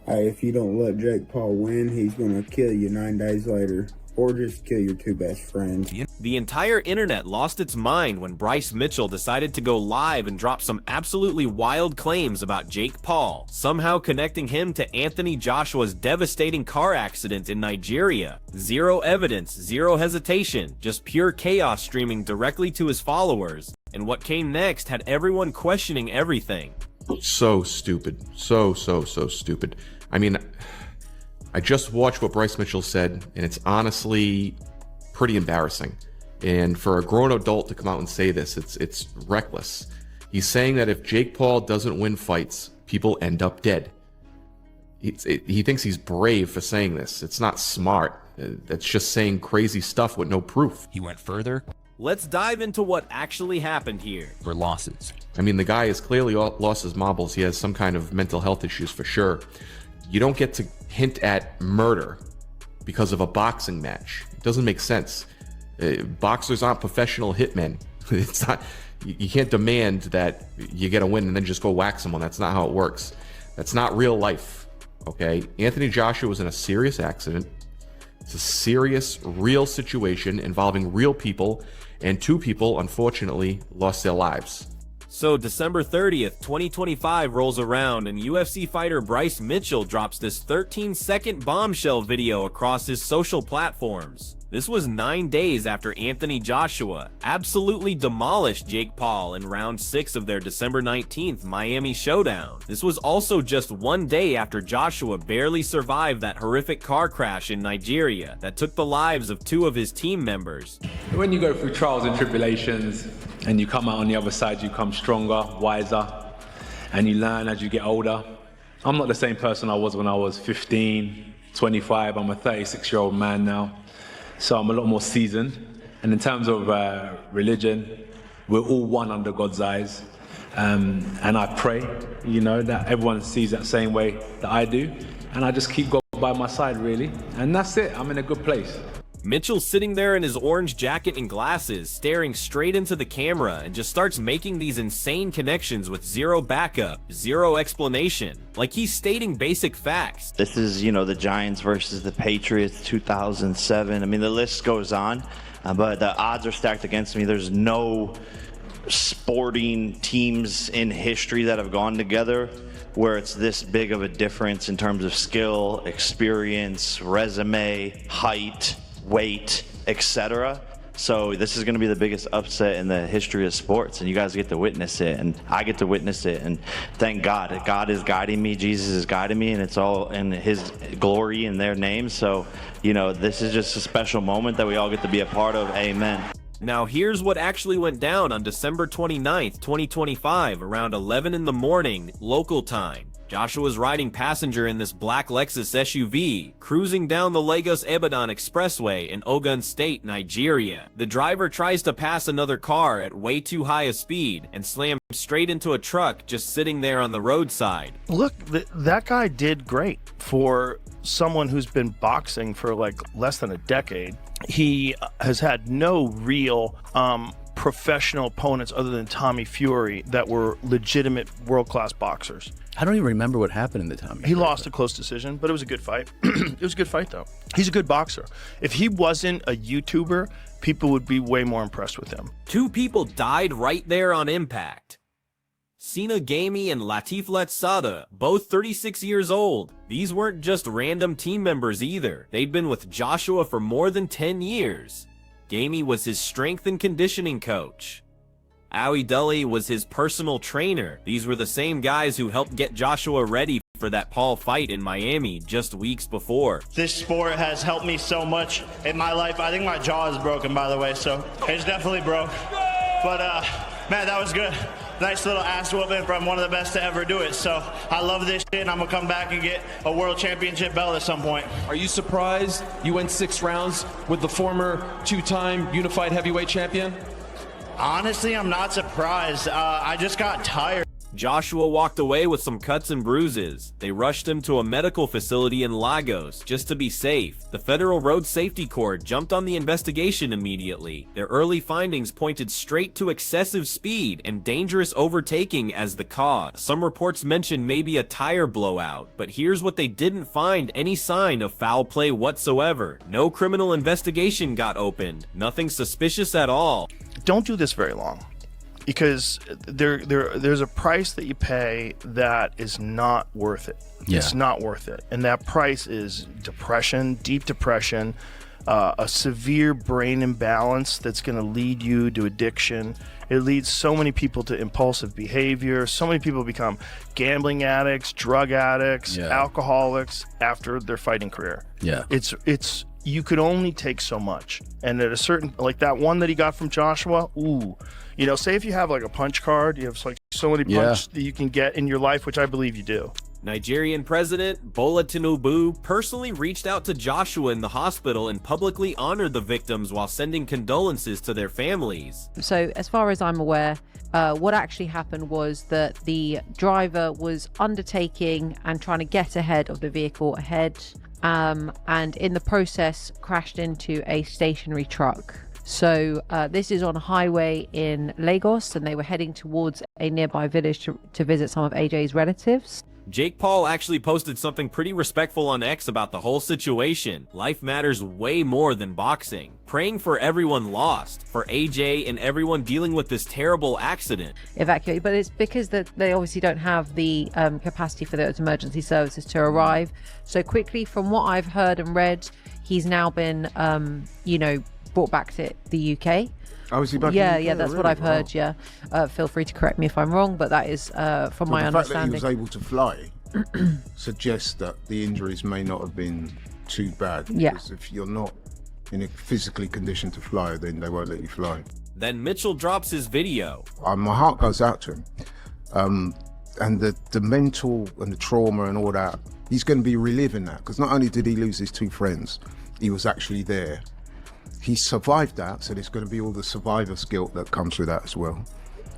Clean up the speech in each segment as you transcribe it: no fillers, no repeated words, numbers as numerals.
If you don't let Jake Paul win, he's going to kill you 9 days later. Or just kill your 2 best friends. The entire internet lost its mind when Bryce Mitchell decided to go live and drop some absolutely wild claims about Jake Paul, somehow connecting him to Anthony Joshua's devastating car accident in Nigeria. Zero evidence, zero hesitation, just pure chaos streaming directly to his followers. And what came next had everyone questioning everything. So stupid. So stupid. I mean, I just watched what Bryce Mitchell said, and it's honestly pretty embarrassing. And for a grown adult to come out and say this, it's reckless. He's saying that if Jake Paul doesn't win fights, people end up dead. He thinks he's brave for saying this. It's not smart. That's just saying crazy stuff with no proof. He went further. Let's dive into what actually happened here. For losses. I mean, the guy has clearly lost his marbles. He has some kind of mental health issues for sure. You don't get to hint at murder because of a boxing match. It doesn't make sense. Boxers aren't professional hitmen. It's not. You can't demand that you get a win and then just go whack someone. That's not how it works. That's not real life. Okay? Anthony Joshua was in a serious accident. It's a serious, real situation involving real people, and 2 people, unfortunately, lost their lives. So December 30th, 2025 rolls around and UFC fighter Bryce Mitchell drops this 13-second bombshell video across his social platforms. This was 9 days after Anthony Joshua absolutely demolished Jake Paul in round 6 of their December 19th Miami showdown. This was also just 1 day after Joshua barely survived that horrific car crash in Nigeria that took the lives of 2 of his team members. When you go through trials and tribulations and you come out on the other side, you come stronger, wiser, and you learn as you get older. I'm not the same person I was when I was 15, 25. I'm a 36-year-old man now. So I'm a lot more seasoned. And in terms of religion, we're all one under God's eyes. And I pray, that everyone sees that same way that I do. And I just keep God by my side, really. And that's it. I'm in a good place. Mitchell's sitting there in his orange jacket and glasses, staring straight into the camera, and just starts making these insane connections with zero backup, zero explanation, like he's stating basic facts. This is, the Giants versus the Patriots, 2007. I mean, the list goes on, but the odds are stacked against me. There's no sporting teams in history that have gone together where it's this big of a difference in terms of skill, experience, resume, height, weight, etc. So this is going to be the biggest upset in the history of sports, and you guys get to witness it, and I get to witness it, and thank God. God is guiding me, Jesus is guiding me, and it's all in his glory and their name. So, this is just a special moment that we all get to be a part of. Amen. Now here's what actually went down on December 29th, 2025, around 11 in the morning, local time. Joshua's riding passenger in this black Lexus SUV, cruising down the Lagos Ibadan Expressway in Ogun State, Nigeria. The driver tries to pass another car at way too high a speed and slams straight into a truck just sitting there on the roadside. Look, that guy did great for someone who's been boxing for less than a decade. He has had no real professional opponents other than Tommy Fury that were legitimate world-class boxers. I don't even remember what happened in the Tommy. He lost a close decision, but it was a good fight. It was a good fight, though. He's a good boxer. If he wasn't a YouTuber, people would be way more impressed with him. 2 people died right there on impact. Sina Gamey and Latif Letsada, both 36 years old. These weren't just random team members either. They'd been with Joshua for more than 10 years. Gamey was his strength and conditioning coach. Awi Dully was his personal trainer. These were the same guys who helped get Joshua ready for that Paul fight in Miami just weeks before. This sport has helped me so much in my life. I think my jaw is broken, by the way, so it's definitely broke. But, man, that was good. Nice little ass whooping from one of the best to ever do it. So I love this shit, and I'm gonna come back and get a world championship belt at some point. Are you surprised you went 6 rounds with the former 2-time unified heavyweight champion? Honestly, I'm not surprised. I just got tired. Joshua walked away with some cuts and bruises. They rushed him to a medical facility in Lagos just to be safe. The Federal Road Safety Corps jumped on the investigation immediately. Their early findings pointed straight to excessive speed and dangerous overtaking as the cause. Some reports mentioned maybe a tire blowout, but here's what they didn't find: any sign of foul play whatsoever. No criminal investigation got opened. Nothing suspicious at all. Don't do this very long, because there's a price that you pay that is not worth it. Yeah. It's not worth it. And that price is depression, deep depression, a severe brain imbalance that's going to lead you to addiction. It leads so many people to impulsive behavior. So many people become gambling addicts, drug addicts, alcoholics after their fighting career. Yeah. It's you could only take so much. And at a certain, like that one that he got from Joshua, ooh, you know, say if you have like a punch card, you have like so many punches that you can get in your life, which I believe you do. Nigerian President Bola Tinubu personally reached out to Joshua in the hospital and publicly honored the victims while sending condolences to their families. So as far as I'm aware, what actually happened was that the driver was undertaking and trying to get ahead of the vehicle ahead, and in the process crashed into a stationary truck. So this is on a highway in Lagos, and they were heading towards a nearby village to visit some of AJ's relatives. Jake Paul actually posted something pretty respectful on X about the whole situation. Life matters way more than boxing. Praying for everyone lost, for AJ and everyone dealing with this terrible accident. Evacuate, but it's because that they obviously don't have the capacity for those emergency services to arrive so quickly. From what I've heard and read, he's now been, brought back to the UK. Oh, is he back? Yeah, that's what I've heard. Yeah, feel free to correct me if I'm wrong, but that is from my understanding. The fact that he was able to fly suggests that the injuries may not have been too bad. Yeah. Because if you're not in a physically conditioned to fly, then they won't let you fly. Then Mitchell drops his video. My heart goes out to him. And the mental and the trauma and all that, he's going to be reliving that, because not only did he lose his two friends, he was actually there. He survived that, so there's going to be all the survivor's guilt that comes with that as well.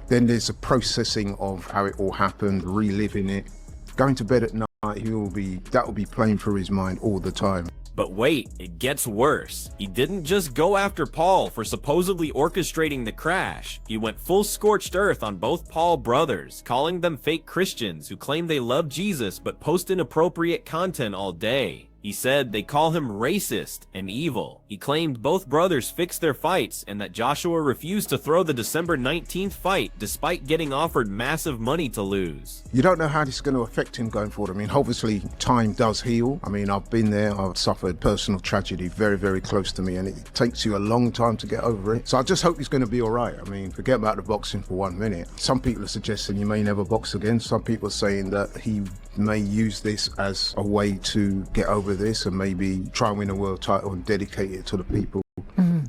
Then there's a processing of how it all happened, reliving it. Going to bed at night, that will be playing through his mind all the time. But wait, it gets worse. He didn't just go after Paul for supposedly orchestrating the crash. He went full scorched earth on both Paul brothers, calling them fake Christians who claim they love Jesus but post inappropriate content all day. He said they call him racist and evil. He claimed both brothers fixed their fights and that Joshua refused to throw the December 19th fight despite getting offered massive money to lose. You don't know how this is going to affect him going forward. I mean, obviously time does heal. I mean, I've been there. I've suffered personal tragedy very, very close to me, and it takes you a long time to get over it. So I just hope he's going to be all right. I mean, forget about the boxing for 1 minute. Some people are suggesting he may never box again. Some people are saying that he may use this as a way to get over this and maybe try and win a world title and dedicate it to the people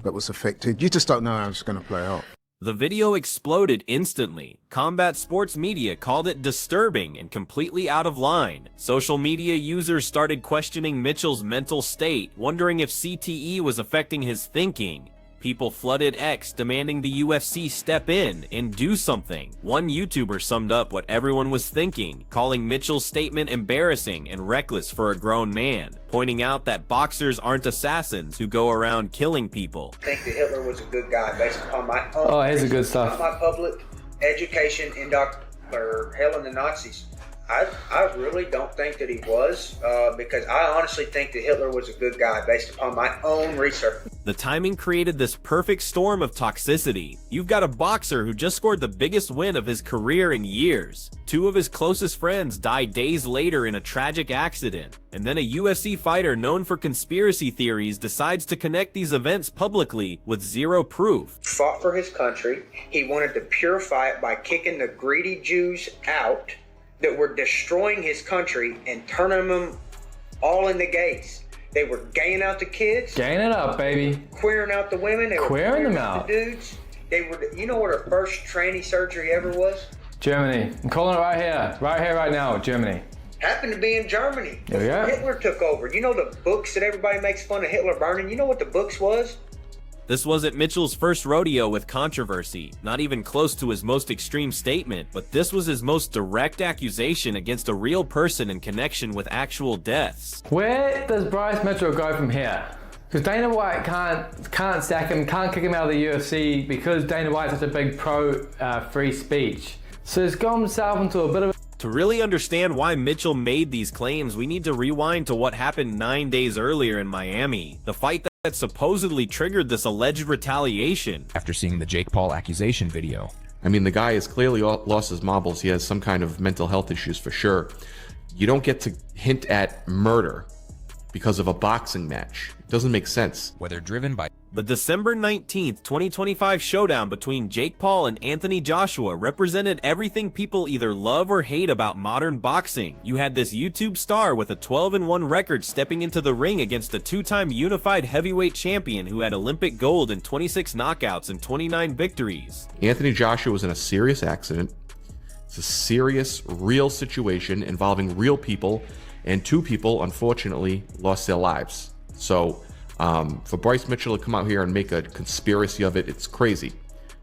that was affected. You just don't know how it's going to play out. The video exploded instantly. Combat sports media called it disturbing and completely out of line. Social media users started questioning Mitchell's mental state, wondering if CTE was affecting his thinking. People flooded X demanding the UFC step in and do something. One YouTuber summed up what everyone was thinking, calling Mitchell's statement embarrassing and reckless for a grown man, pointing out that boxers aren't assassins who go around killing people. I think that Hitler was a good guy based upon my own here's the good stuff. my public education in hell in the Nazis. I really don't think that he was, because I honestly think that Hitler was a good guy based upon my own research. The timing created this perfect storm of toxicity. You've got a boxer who just scored the biggest win of his career in years. Two of his closest friends died days later in a tragic accident. And then a UFC fighter known for conspiracy theories decides to connect these events publicly with zero proof. Fought for his country. He wanted to purify it by kicking the greedy Jews out that were destroying his country and turning them all into gays. They were gaying out the kids. Gaying it up, baby. Queering out the women. They were queering them out. The dudes. They were. You know what her first tranny surgery ever was? Germany. I'm calling it right here, right now, Germany. Happened to be in Germany. Yeah. Hitler took over. You know the books that everybody makes fun of Hitler burning? You know what the books was? This wasn't Mitchell's first rodeo with controversy, not even close to his most extreme statement, but this was his most direct accusation against a real person in connection with actual deaths. Where does Bryce Mitchell go from here? Because Dana White can't sack him, can't kick him out of the UFC because Dana White's such a big pro free speech. So he's got himself into a bit of To really understand why Mitchell made these claims, we need to rewind to what happened 9 days earlier in Miami, the fight that supposedly triggered this alleged retaliation. After seeing the Jake Paul accusation video. I mean, the guy has clearly lost his marbles. He has some kind of mental health issues for sure. You don't get to hint at murder because of a boxing match. It doesn't make sense. Whether driven by The December 19th, 2025 showdown between Jake Paul and Anthony Joshua represented everything people either love or hate about modern boxing. You had this YouTube star with a 12-1 record stepping into the ring against a two-time unified heavyweight champion who had Olympic gold in 26 knockouts and 29 victories. Anthony Joshua was in a serious accident. It's a serious, real situation involving real people, and two people, unfortunately, lost their lives. So, for Bryce Mitchell to come out here and make a conspiracy of it, it's crazy.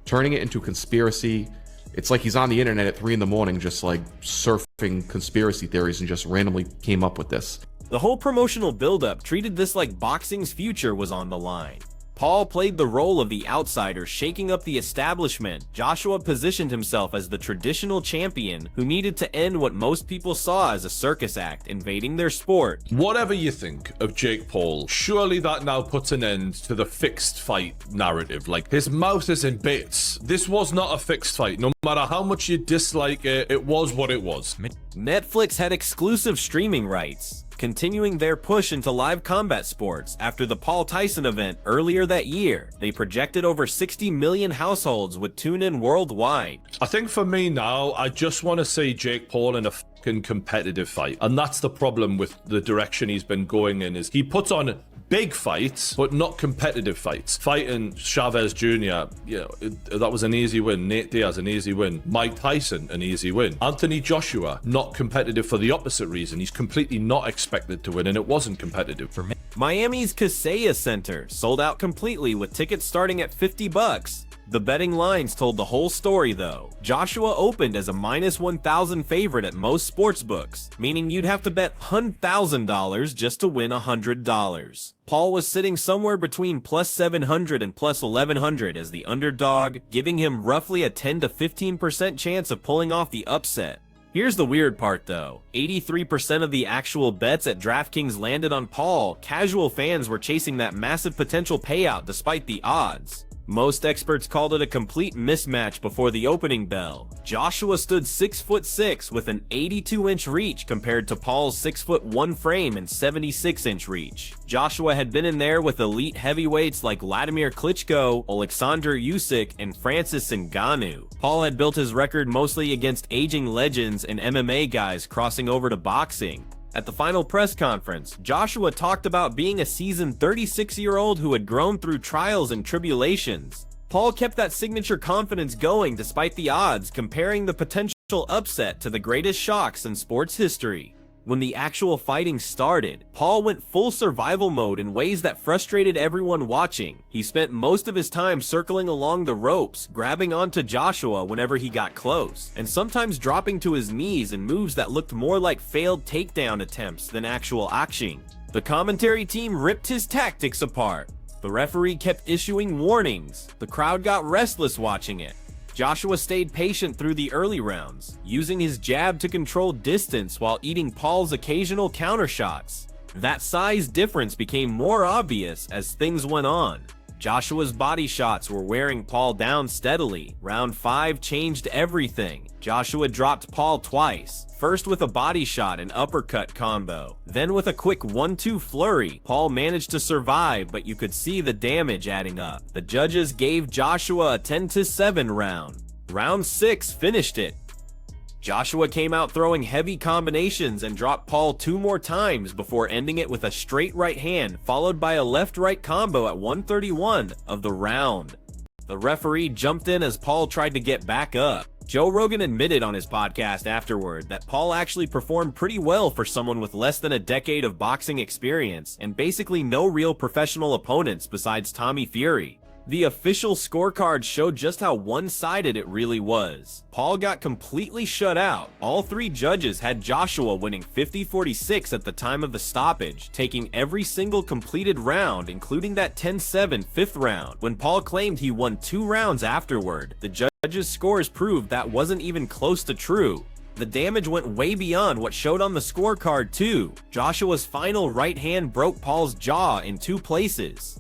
Turning it into conspiracy, it's like he's on the internet at 3 in the morning just like surfing conspiracy theories and just randomly came up with this. The whole promotional buildup treated this like boxing's future was on the line. Paul played the role of the outsider, shaking up the establishment. Joshua positioned himself as the traditional champion who needed to end what most people saw as a circus act, invading their sport. Whatever you think of Jake Paul, surely that now puts an end to the fixed fight narrative. Like, his mouth is in bits. This was not a fixed fight. No matter how much you dislike it, it was what it was. Netflix had exclusive streaming rights, continuing their push into live combat sports after the Paul Tyson event earlier that year. They projected over 60 million households would tune in worldwide. I think for me now, I just want to see Jake Paul in a fucking competitive fight. And that's the problem with the direction he's been going in, is he puts on big fights, but not competitive fights. Fighting Chavez Jr., that was an easy win. Nate Diaz, an easy win. Mike Tyson, an easy win. Anthony Joshua, not competitive for the opposite reason. He's completely not expected to win, and it wasn't competitive. For me, Miami's Kaseya Center sold out completely with tickets starting at $50. The betting lines told the whole story though. Joshua opened as a -1,000 favorite at most sportsbooks, meaning you'd have to bet $100,000 just to win $100. Paul was sitting somewhere between +700 and +1,100 as the underdog, giving him roughly a 10 to 15% chance of pulling off the upset. Here's the weird part though, 83% of the actual bets at DraftKings landed on Paul. Casual fans were chasing that massive potential payout despite the odds. Most experts called it a complete mismatch before the opening bell. Joshua stood 6'6" with an 82-inch reach compared to Paul's 6'1" frame and 76-inch reach. Joshua had been in there with elite heavyweights like Vladimir Klitschko, Alexander Usyk, and Francis Ngannou. Paul had built his record mostly against aging legends and MMA guys crossing over to boxing. At the final press conference, Joshua talked about being a seasoned 36-year-old who had grown through trials and tribulations. Paul kept that signature confidence going despite the odds, comparing the potential upset to the greatest shocks in sports history. When the actual fighting started, Paul went full survival mode in ways that frustrated everyone watching. He spent most of his time circling along the ropes, grabbing onto Joshua whenever he got close, and sometimes dropping to his knees in moves that looked more like failed takedown attempts than actual action. The commentary team ripped his tactics apart. The referee kept issuing warnings. The crowd got restless watching it. Joshua stayed patient through the early rounds, using his jab to control distance while eating Paul's occasional counter shots. That size difference became more obvious as things went on. Joshua's body shots were wearing Paul down steadily. Round 5 changed everything. Joshua dropped Paul twice, first with a body shot and uppercut combo, then with a quick 1-2 flurry. Paul managed to survive, but you could see the damage adding up. The judges gave Joshua a 10-7 round. Round 6 finished it. Joshua came out throwing heavy combinations and dropped Paul 2 more times before ending it with a straight right hand followed by a left-right combo at 131 of the round. The referee jumped in as Paul tried to get back up. Joe Rogan admitted on his podcast afterward that Paul actually performed pretty well for someone with less than a decade of boxing experience and basically no real professional opponents besides Tommy Fury. The official scorecard showed just how one-sided it really was. Paul got completely shut out. All three judges had Joshua winning 50-46 at the time of the stoppage, taking every single completed round, including that 10-7 fifth round. When Paul claimed he won 2 rounds afterward, the judges' scores proved that wasn't even close to true. The damage went way beyond what showed on the scorecard too. Joshua's final right hand broke Paul's jaw in 2 places.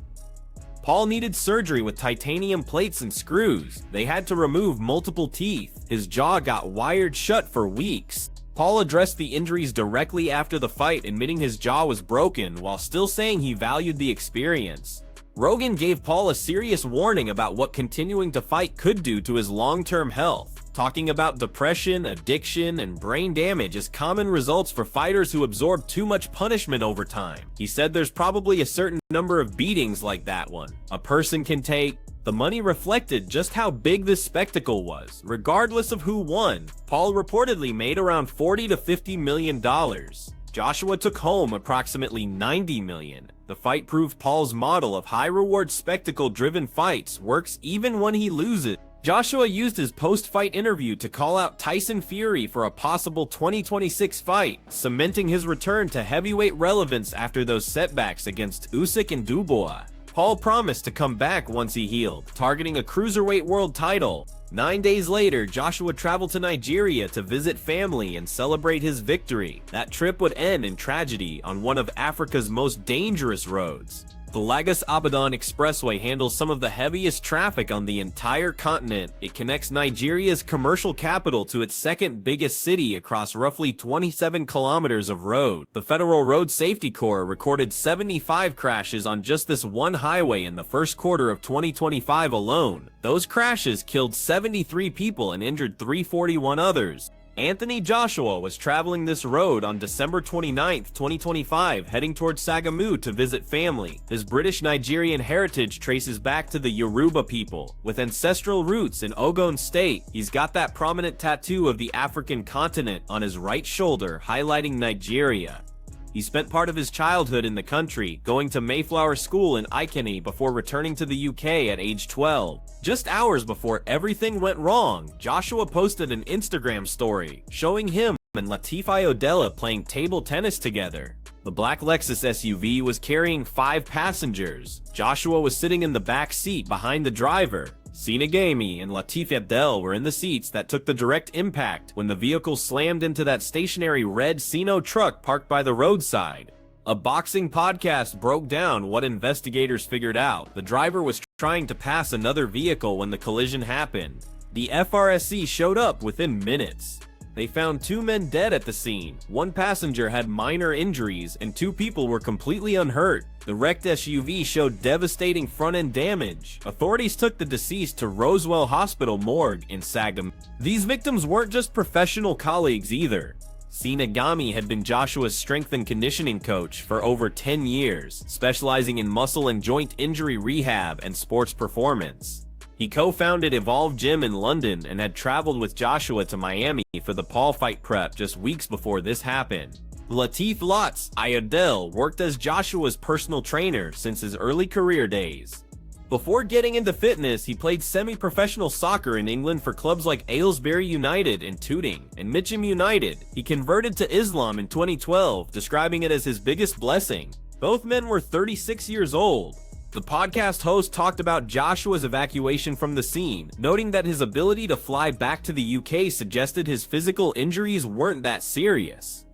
Paul needed surgery with titanium plates and screws. They had to remove multiple teeth. His jaw got wired shut for weeks. Paul addressed the injuries directly after the fight, admitting his jaw was broken while still saying he valued the experience. Rogan gave Paul a serious warning about what continuing to fight could do to his long-term health, talking about depression, addiction, and brain damage as common results for fighters who absorb too much punishment over time. He said there's probably a certain number of beatings like that one a person can take. The money reflected just how big this spectacle was. Regardless of who won, Paul reportedly made around $40 to $50 million. Joshua took home approximately $90 million. The fight proved Paul's model of high-reward spectacle-driven fights works even when he loses. Joshua used his post-fight interview to call out Tyson Fury for a possible 2026 fight, cementing his return to heavyweight relevance after those setbacks against Usyk and Dubois. Paul promised to come back once he healed, targeting a cruiserweight world title. 9 days later, Joshua traveled to Nigeria to visit family and celebrate his victory. That trip would end in tragedy on one of Africa's most dangerous roads. The Lagos-Ibadan Expressway handles some of the heaviest traffic on the entire continent. It connects Nigeria's commercial capital to its second biggest city across roughly 27 kilometers of road. The Federal Road Safety Corps recorded 75 crashes on just this one highway in the first quarter of 2025 alone. Those crashes killed 73 people and injured 341 others. Anthony Joshua was traveling this road on December 29, 2025, heading towards Sagamu to visit family. His British-Nigerian heritage traces back to the Yoruba people. With ancestral roots in Ogun State, he's got that prominent tattoo of the African continent on his right shoulder, highlighting Nigeria. He spent part of his childhood in the country, going to Mayflower School in Icony before returning to the UK at age 12. Just hours before everything went wrong, Joshua posted an Instagram story showing him and Latif Ayodele playing table tennis together. The black Lexus SUV was carrying 5 passengers. Joshua was sitting in the back seat behind the driver. Sina Gami and Latif Abdel were in the seats that took the direct impact when the vehicle slammed into that stationary red Sino truck parked by the roadside. A boxing podcast broke down what investigators figured out. The driver was trying to pass another vehicle when the collision happened. The FRSC showed up within minutes. They found 2 men dead at the scene. 1 passenger had minor injuries and 2 people were completely unhurt. The wrecked SUV showed devastating front-end damage. Authorities took the deceased to Roswell Hospital morgue in Sagamu. These victims weren't just professional colleagues either. Sina Gami had been Joshua's strength and conditioning coach for over 10 years, specializing in muscle and joint injury rehab and sports performance. He co-founded Evolve Gym in London and had traveled with Joshua to Miami for the Paul fight prep just weeks before this happened. Latif Ayodele worked as Joshua's personal trainer since his early career days. Before getting into fitness, he played semi-professional soccer in England for clubs like Aylesbury United and Tooting and Mitcham United. He converted to Islam in 2012, describing it as his biggest blessing. Both men were 36 years old. The podcast host talked about Joshua's evacuation from the scene, noting that his ability to fly back to the UK suggested his physical injuries weren't that serious.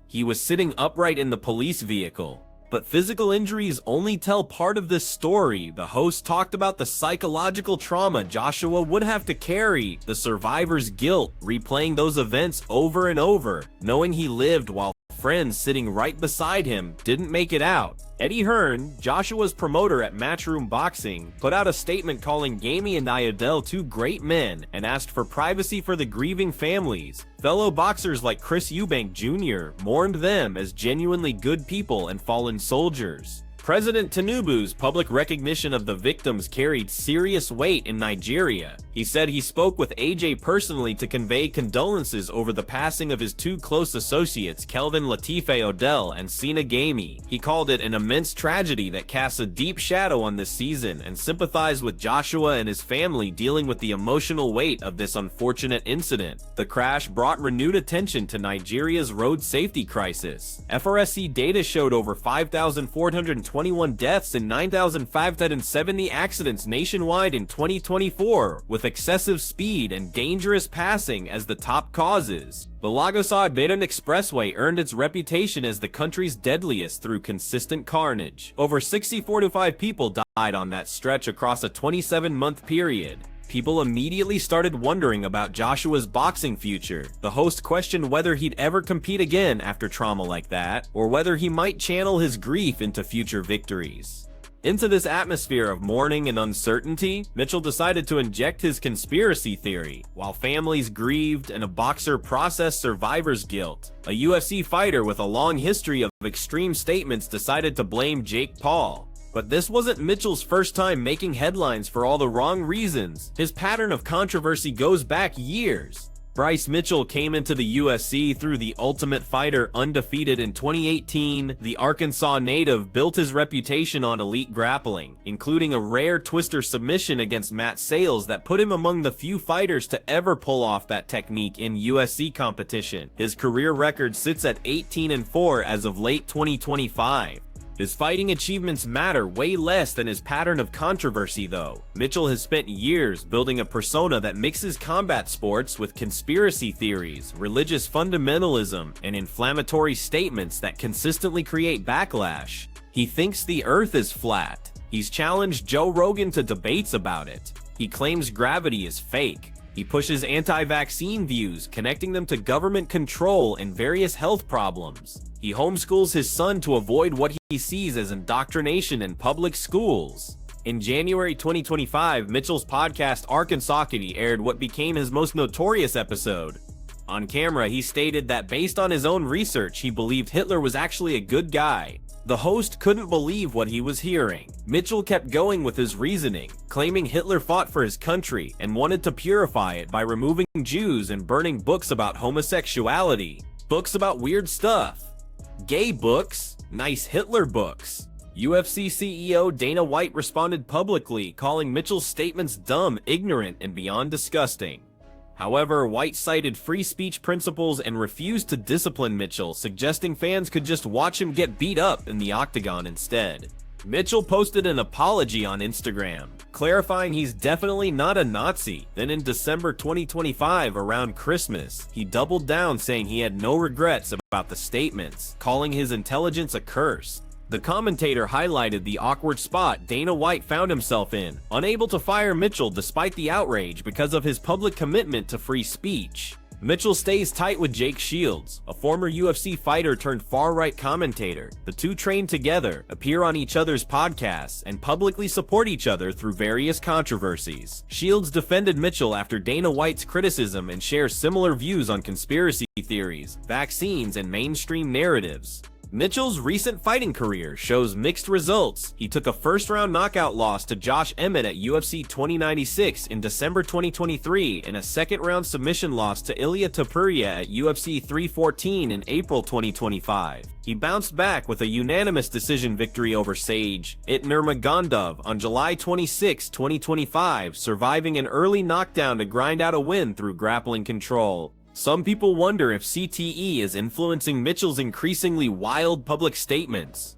He was sitting upright in the police vehicle. But physical injuries only tell part of this story. The host talked about the psychological trauma Joshua would have to carry, the survivor's guilt, replaying those events over and over, knowing he lived while friends sitting right beside him didn't make it out. Eddie Hearn, Joshua's promoter at Matchroom Boxing, put out a statement calling Gami and Ayodele 2 great men and asked for privacy for the grieving families. Fellow boxers like Chris Eubank Jr. mourned them as genuinely good people and fallen soldiers. President Tinubu's public recognition of the victims carried serious weight in Nigeria. He said he spoke with AJ personally to convey condolences over the passing of his two close associates, Kelvin Latife Odell and Sina Gamey. He called it an immense tragedy that casts a deep shadow on this season and sympathized with Joshua and his family dealing with the emotional weight of this unfortunate incident. The crash brought renewed attention to Nigeria's road safety crisis. FRSC data showed over 5,421 deaths and 9,570 accidents nationwide in 2024, with excessive speed and dangerous passing as the top causes. The Lagos-Ibadan Expressway earned its reputation as the country's deadliest through consistent carnage. Over 45 people died on that stretch across a 27-month period. People immediately started wondering about Joshua's boxing future. The host questioned whether he'd ever compete again after trauma like that, or whether he might channel his grief into future victories. Into this atmosphere of mourning and uncertainty, Mitchell decided to inject his conspiracy theory. While families grieved and a boxer processed survivor's guilt, a UFC fighter with a long history of extreme statements decided to blame Jake Paul. But this wasn't Mitchell's first time making headlines for all the wrong reasons. His pattern of controversy goes back years. Bryce Mitchell came into the UFC through The Ultimate Fighter undefeated in 2018. The Arkansas native built his reputation on elite grappling, including a rare twister submission against Matt Sales that put him among the few fighters to ever pull off that technique in UFC competition. His career record sits at 18-4 as of late 2025. His fighting achievements matter way less than his pattern of controversy though. Mitchell has spent years building a persona that mixes combat sports with conspiracy theories, religious fundamentalism, and inflammatory statements that consistently create backlash. He thinks the earth is flat. He's challenged Joe Rogan to debates about it. He claims gravity is fake. He pushes anti-vaccine views, connecting them to government control and various health problems. He homeschools his son to avoid what he sees as indoctrination in public schools. In January 2025, Mitchell's podcast Arkansas-Kitty aired what became his most notorious episode. On camera, he stated that based on his own research, he believed Hitler was actually a good guy. The host couldn't believe what he was hearing. Mitchell kept going with his reasoning, claiming Hitler fought for his country and wanted to purify it by removing Jews and burning books about homosexuality, books about weird stuff, gay books, nice Hitler books. UFC CEO Dana White responded publicly, calling Mitchell's statements dumb, ignorant, and beyond disgusting. However, White cited free speech principles and refused to discipline Mitchell, suggesting fans could just watch him get beat up in the Octagon instead. Mitchell posted an apology on Instagram, clarifying he's definitely not a Nazi. Then in December 2025, around Christmas, he doubled down saying he had no regrets about the statements, calling his intelligence a curse. The commentator highlighted the awkward spot Dana White found himself in, unable to fire Mitchell despite the outrage because of his public commitment to free speech. Mitchell stays tight with Jake Shields, a former UFC fighter turned far-right commentator. The two train together, appear on each other's podcasts, and publicly support each other through various controversies. Shields defended Mitchell after Dana White's criticism and shares similar views on conspiracy theories, vaccines, and mainstream narratives. Mitchell's recent fighting career shows mixed results. He took a first-round knockout loss to Josh Emmett at UFC 2096 in December 2023 and a second-round submission loss to Ilia Topuria at UFC 314 in April 2025. He bounced back with a unanimous decision victory over Sage Nurmagomedov on July 26, 2025, surviving an early knockdown to grind out a win through grappling control. Some people wonder if CTE is influencing Mitchell's increasingly wild public statements.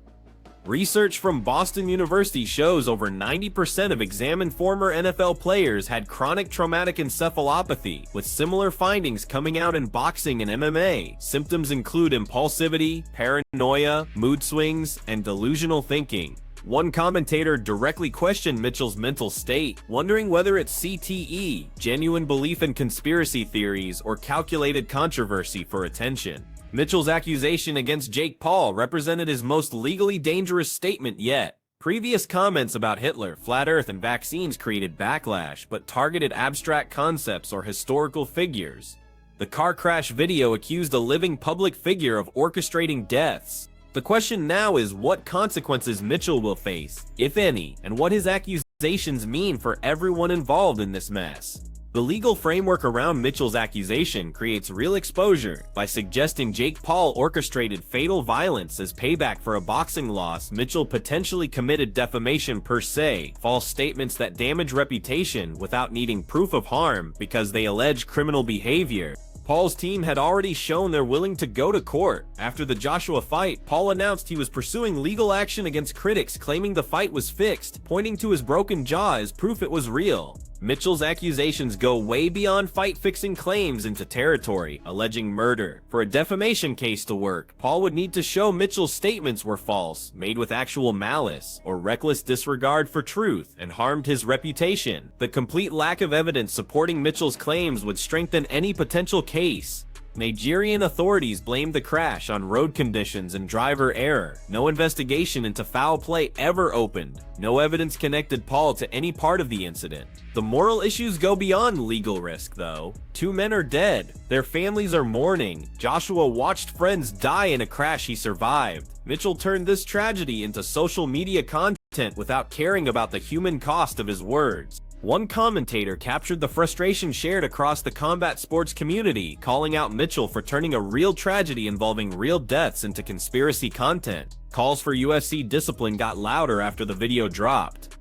Research from Boston University shows over 90% of examined former NFL players had chronic traumatic encephalopathy, with similar findings coming out in boxing and MMA. Symptoms include impulsivity, paranoia, mood swings, and delusional thinking. One commentator directly questioned Mitchell's mental state, wondering whether it's CTE, genuine belief in conspiracy theories, or calculated controversy for attention. Mitchell's accusation against Jake Paul represented his most legally dangerous statement yet. Previous comments about Hitler, flat earth, and vaccines created backlash, but targeted abstract concepts or historical figures. The car crash video accused a living public figure of orchestrating deaths. The question now is what consequences Mitchell will face, if any, and what his accusations mean for everyone involved in this mess. The legal framework around Mitchell's accusation creates real exposure by suggesting Jake Paul orchestrated fatal violence as payback for a boxing loss. Mitchell potentially committed defamation per se, false statements that damage reputation without needing proof of harm because they allege criminal behavior. Paul's team had already shown they're willing to go to court. After the Joshua fight, Paul announced he was pursuing legal action against critics claiming the fight was fixed, pointing to his broken jaw as proof it was real. Mitchell's accusations go way beyond fight-fixing claims into territory, alleging murder. For a defamation case to work, Paul would need to show Mitchell's statements were false, made with actual malice, or reckless disregard for truth, and harmed his reputation. The complete lack of evidence supporting Mitchell's claims would strengthen any potential case. Nigerian authorities blamed the crash on road conditions and driver error. No investigation into foul play ever opened. No evidence connected Paul to any part of the incident. The moral issues go beyond legal risk, though. 2 men are dead. Their families are mourning. Joshua watched friends die in a crash he survived. Mitchell turned this tragedy into social media content without caring about the human cost of his words. One commentator captured the frustration shared across the combat sports community, calling out Mitchell for turning a real tragedy involving real deaths into conspiracy content. Calls for UFC discipline got louder after the video dropped.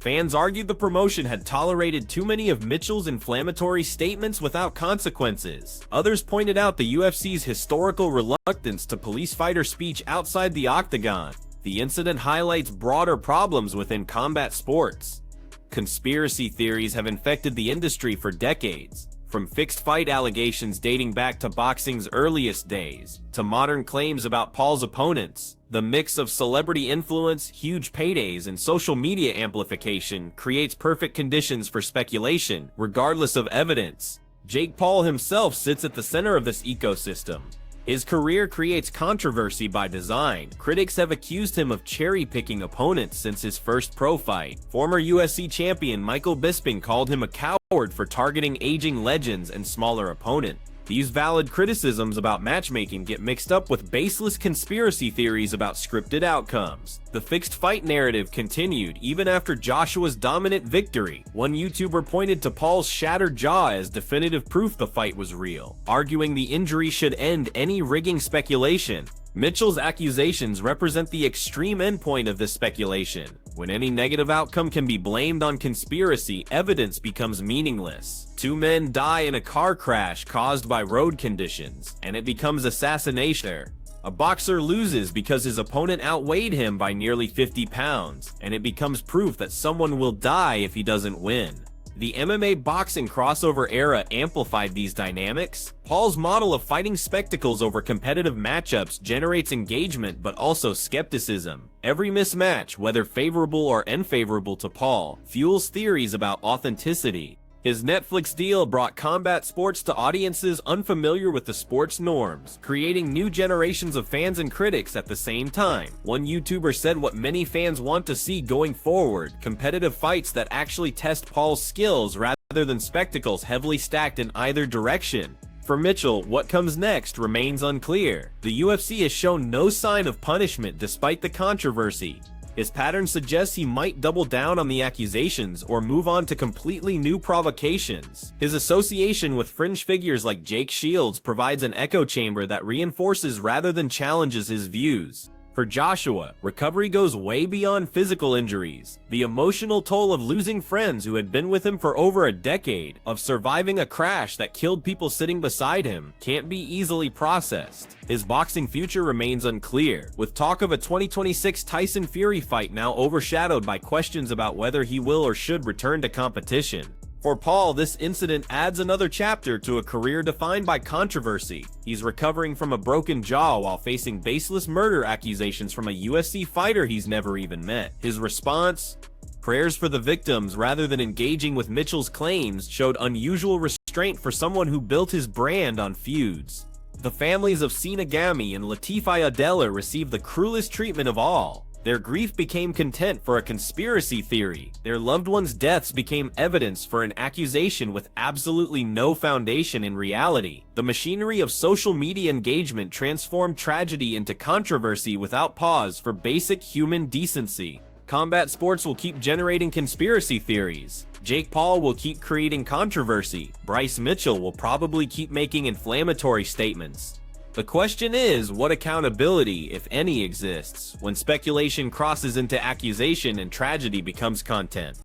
Fans argued the promotion had tolerated too many of Mitchell's inflammatory statements without consequences. Others pointed out the UFC's historical reluctance to police fighter speech outside the octagon. The incident highlights broader problems within combat sports. Conspiracy theories have infected the industry for decades, from fixed fight allegations dating back to boxing's earliest days, to modern claims about Paul's opponents. The mix of celebrity influence, huge paydays, and social media amplification creates perfect conditions for speculation, regardless of evidence. Jake Paul himself sits at the center of this ecosystem. His career creates controversy by design. Critics have accused him of cherry-picking opponents since his first pro fight. Former UFC champion Michael Bisping called him a coward for targeting aging legends and smaller opponents. These valid criticisms about matchmaking get mixed up with baseless conspiracy theories about scripted outcomes. The fixed fight narrative continued even after Joshua's dominant victory. One YouTuber pointed to Paul's shattered jaw as definitive proof the fight was real, arguing the injury should end any rigging speculation. Mitchell's accusations represent the extreme endpoint of this speculation. When any negative outcome can be blamed on conspiracy, evidence becomes meaningless. 2 men die in a car crash caused by road conditions, and it becomes assassination. A boxer loses because his opponent outweighed him by nearly 50 pounds, and it becomes proof that someone will die if he doesn't win. The MMA boxing crossover era amplified these dynamics. Paul's model of fighting spectacles over competitive matchups generates engagement but also skepticism. Every mismatch, whether favorable or unfavorable to Paul, fuels theories about authenticity. His Netflix deal brought combat sports to audiences unfamiliar with the sport's norms, creating new generations of fans and critics at the same time. One YouTuber said what many fans want to see going forward: competitive fights that actually test Paul's skills rather than spectacles heavily stacked in either direction. For Mitchell, what comes next remains unclear. The UFC has shown no sign of punishment despite the controversy. His pattern suggests he might double down on the accusations or move on to completely new provocations. His association with fringe figures like Jake Shields provides an echo chamber that reinforces rather than challenges his views. For Joshua, recovery goes way beyond physical injuries. The emotional toll of losing friends who had been with him for over a decade, of surviving a crash that killed people sitting beside him, can't be easily processed. His boxing future remains unclear, with talk of a 2026 Tyson Fury fight now overshadowed by questions about whether he will or should return to competition. For Paul, this incident adds another chapter to a career defined by controversy. He's recovering from a broken jaw while facing baseless murder accusations from a UFC fighter he's never even met. His response? Prayers for the victims rather than engaging with Mitchell's claims showed unusual restraint for someone who built his brand on feuds. The families of Sina Gami and Latifa Adela received the cruelest treatment of all. Their grief became content for a conspiracy theory. Their loved ones' deaths became evidence for an accusation with absolutely no foundation in reality. The machinery of social media engagement transformed tragedy into controversy without pause for basic human decency. Combat sports will keep generating conspiracy theories. Jake Paul will keep creating controversy. Bryce Mitchell will probably keep making inflammatory statements. The question is, what accountability, if any, exists when speculation crosses into accusation and tragedy becomes content?